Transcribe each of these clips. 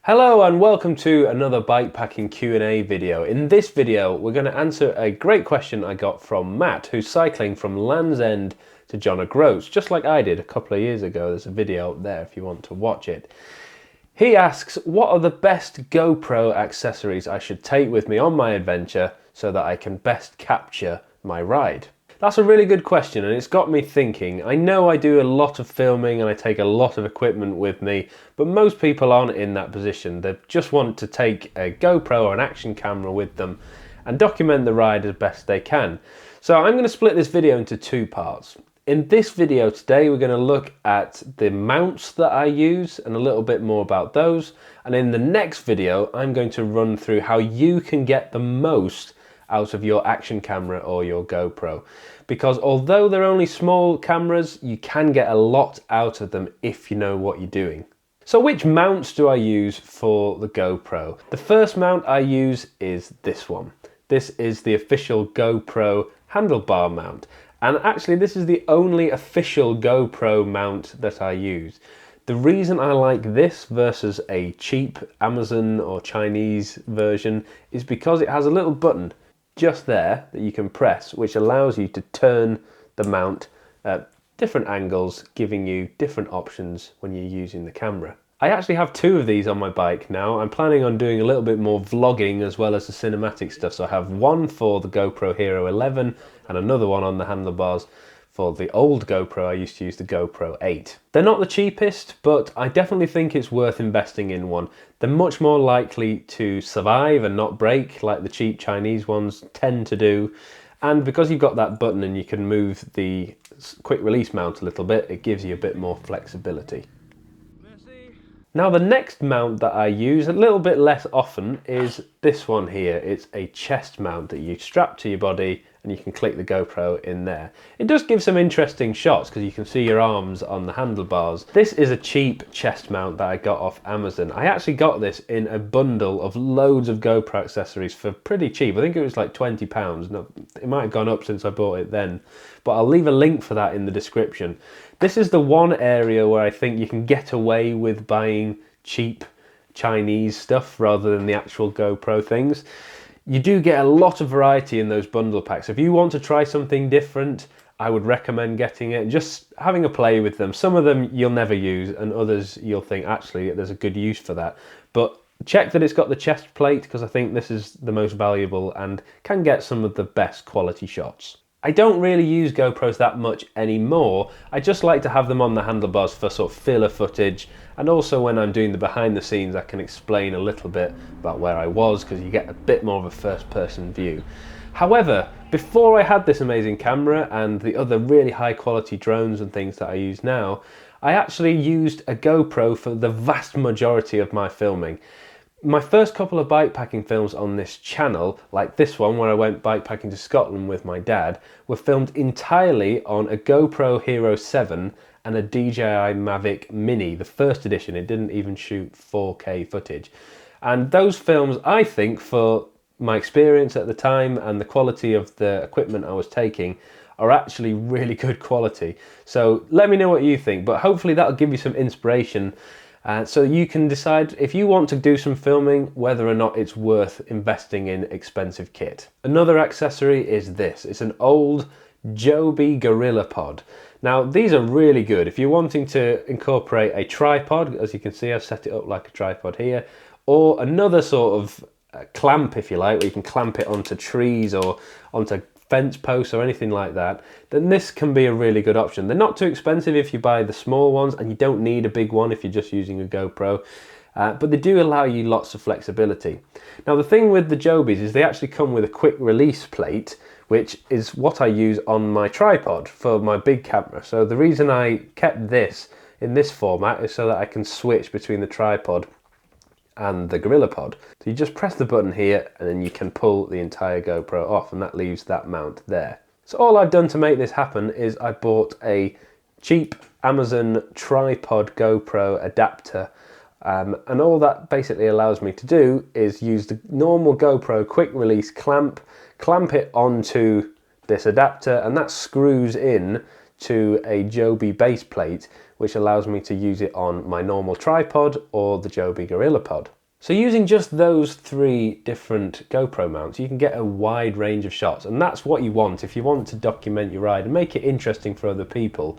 Hello and welcome to another bikepacking Q&A video. In this video we're going to answer a great question I got from Matt, who's cycling from Land's End to John O'Groats, just like I did a couple of years ago. There's a video up there if you want to watch it. He asks, what are the best GoPro accessories I should take with me on my adventure so that I can best capture my ride? That's a really good question, and it's got me thinking. I know I do a lot of filming and I take a lot of equipment with me, but most people aren't in that position. They just want to take a GoPro or an action camera with them and document the ride as best they can. So I'm going to split this video into two parts. In this video today, we're going to look at the mounts that I use and a little bit more about those. And in the next video, I'm going to run through how you can get the most out of your action camera or your GoPro, because although they're only small cameras, you can get a lot out of them if you know what you're doing. So which mounts do I use for the GoPro? The first mount I use is this one. This is the official GoPro handlebar mount, and actually this is the only official GoPro mount that I use. The reason I like this versus a cheap Amazon or Chinese version is because it has a little button just there that you can press, which allows you to turn the mount at different angles, giving you different options when you're using the camera. I actually have two of these on my bike now. I'm planning on doing a little bit more vlogging as well as the cinematic stuff, so I have one for the GoPro Hero 11 and another one on the handlebars for the old GoPro. I used to use the GoPro 8. They're not the cheapest, but I definitely think it's worth investing in one. They're much more likely to survive and not break like the cheap Chinese ones tend to do. And because you've got that button and you can move the quick release mount a little bit, it gives you a bit more flexibility. Now the next mount that I use a little bit less often is this one here. It's a chest mount that you strap to your body and you can click the GoPro in there. It does give some interesting shots because you can see your arms on the handlebars. This is a cheap chest mount that I got off Amazon. I actually got this in a bundle of loads of GoPro accessories for pretty cheap. I think it was like £20. No, it might have gone up since I bought it then, but I'll leave a link for that in the description. This is the one area where I think you can get away with buying cheap Chinese stuff rather than the actual GoPro things. You do get a lot of variety in those bundle packs. If you want to try something different, I would recommend getting it, just having a play with them. Some of them you'll never use and others you'll think actually there's a good use for that. But check that it's got the chest plate, because I think this is the most valuable and can get some of the best quality shots. I don't really use GoPros that much anymore. I just like to have them on the handlebars for sort of filler footage, and also when I'm doing the behind the scenes I can explain a little bit about where I was, because you get a bit more of a first person view. However, before I had this amazing camera and the other really high quality drones and things that I use now, I actually used a GoPro for the vast majority of my filming. My first couple of bikepacking films on this channel, like this one where I went bikepacking to Scotland with my dad, were filmed entirely on a GoPro Hero 7 and a DJI Mavic Mini, the first edition. It didn't even shoot 4K footage. And those films, I think, for my experience at the time and the quality of the equipment I was taking, are actually really good quality. So let me know what you think, but hopefully that'll give you some inspiration so you can decide if you want to do some filming, whether or not it's worth investing in expensive kit. Another accessory is this. It's an old Joby Gorilla Pod. Now these are really good if you're wanting to incorporate a tripod. As you can see, I've set it up like a tripod here, or another sort of clamp, if you like, where you can clamp it onto trees or onto fence posts or anything like that. Then this can be a really good option. They're not too expensive if you buy the small ones, and you don't need a big one if you're just using a GoPro, but they do allow you lots of flexibility. Now the thing with the Jobies is they actually come with a quick release plate, which is what I use on my tripod for my big camera. So the reason I kept this in this format is so that I can switch between the tripod and the Gorilla Pod. So you just press the button here and then you can pull the entire GoPro off, and that leaves that mount there. So all I've done to make this happen is I bought a cheap Amazon tripod GoPro adapter, and all that basically allows me to do is use the normal GoPro quick release clamp it onto this adapter, and that screws in to a Joby base plate, which allows me to use it on my normal tripod or the Joby Gorilla Pod. So using just those 3 different GoPro mounts, you can get a wide range of shots, and that's what you want. If you want to document your ride and make it interesting for other people,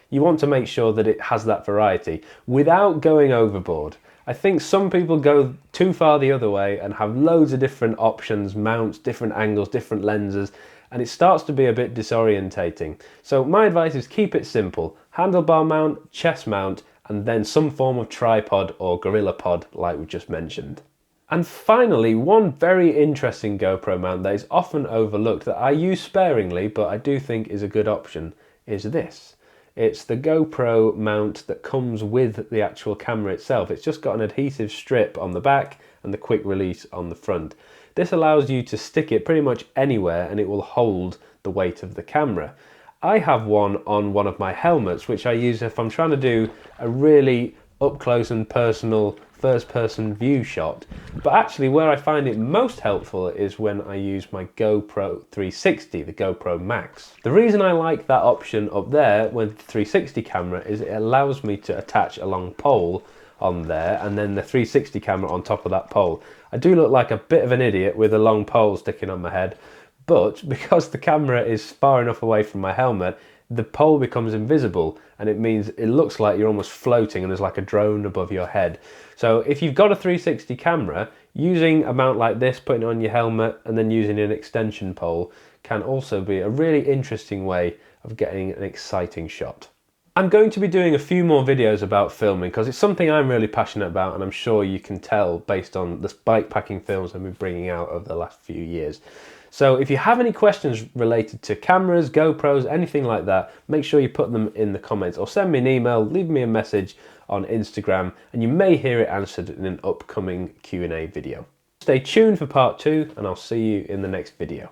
you want to make sure that it has that variety without going overboard. I think some people go too far the other way and have loads of different options, mounts, different angles, different lenses, and it starts to be a bit disorientating. So my advice is keep it simple. Handlebar mount, chest mount, and then some form of tripod or gorilla pod like we just mentioned. And finally, one very interesting GoPro mount that is often overlooked that I use sparingly but I do think is a good option is this. It's the GoPro mount that comes with the actual camera itself. It's just got an adhesive strip on the back and the quick release on the front. This allows you to stick it pretty much anywhere and it will hold the weight of the camera. I have one on one of my helmets, which I use if I'm trying to do a really up close and personal first person view shot. But actually where I find it most helpful is when I use my GoPro 360, the GoPro Max. The reason I like that option up there with the 360 camera is it allows me to attach a long pole on there and then the 360 camera on top of that pole. I do look like a bit of an idiot with a long pole sticking on my head, but because the camera is far enough away from my helmet, the pole becomes invisible and it means it looks like you're almost floating and there's like a drone above your head. So if you've got a 360 camera, using a mount like this, putting it on your helmet and then using an extension pole can also be a really interesting way of getting an exciting shot. I'm going to be doing a few more videos about filming because it's something I'm really passionate about, and I'm sure you can tell based on the bikepacking films I've been bringing out over the last few years. So if you have any questions related to cameras, GoPros, anything like that, make sure you put them in the comments or send me an email, leave me a message on Instagram, and you may hear it answered in an upcoming Q&A video. Stay tuned for part 2 and I'll see you in the next video.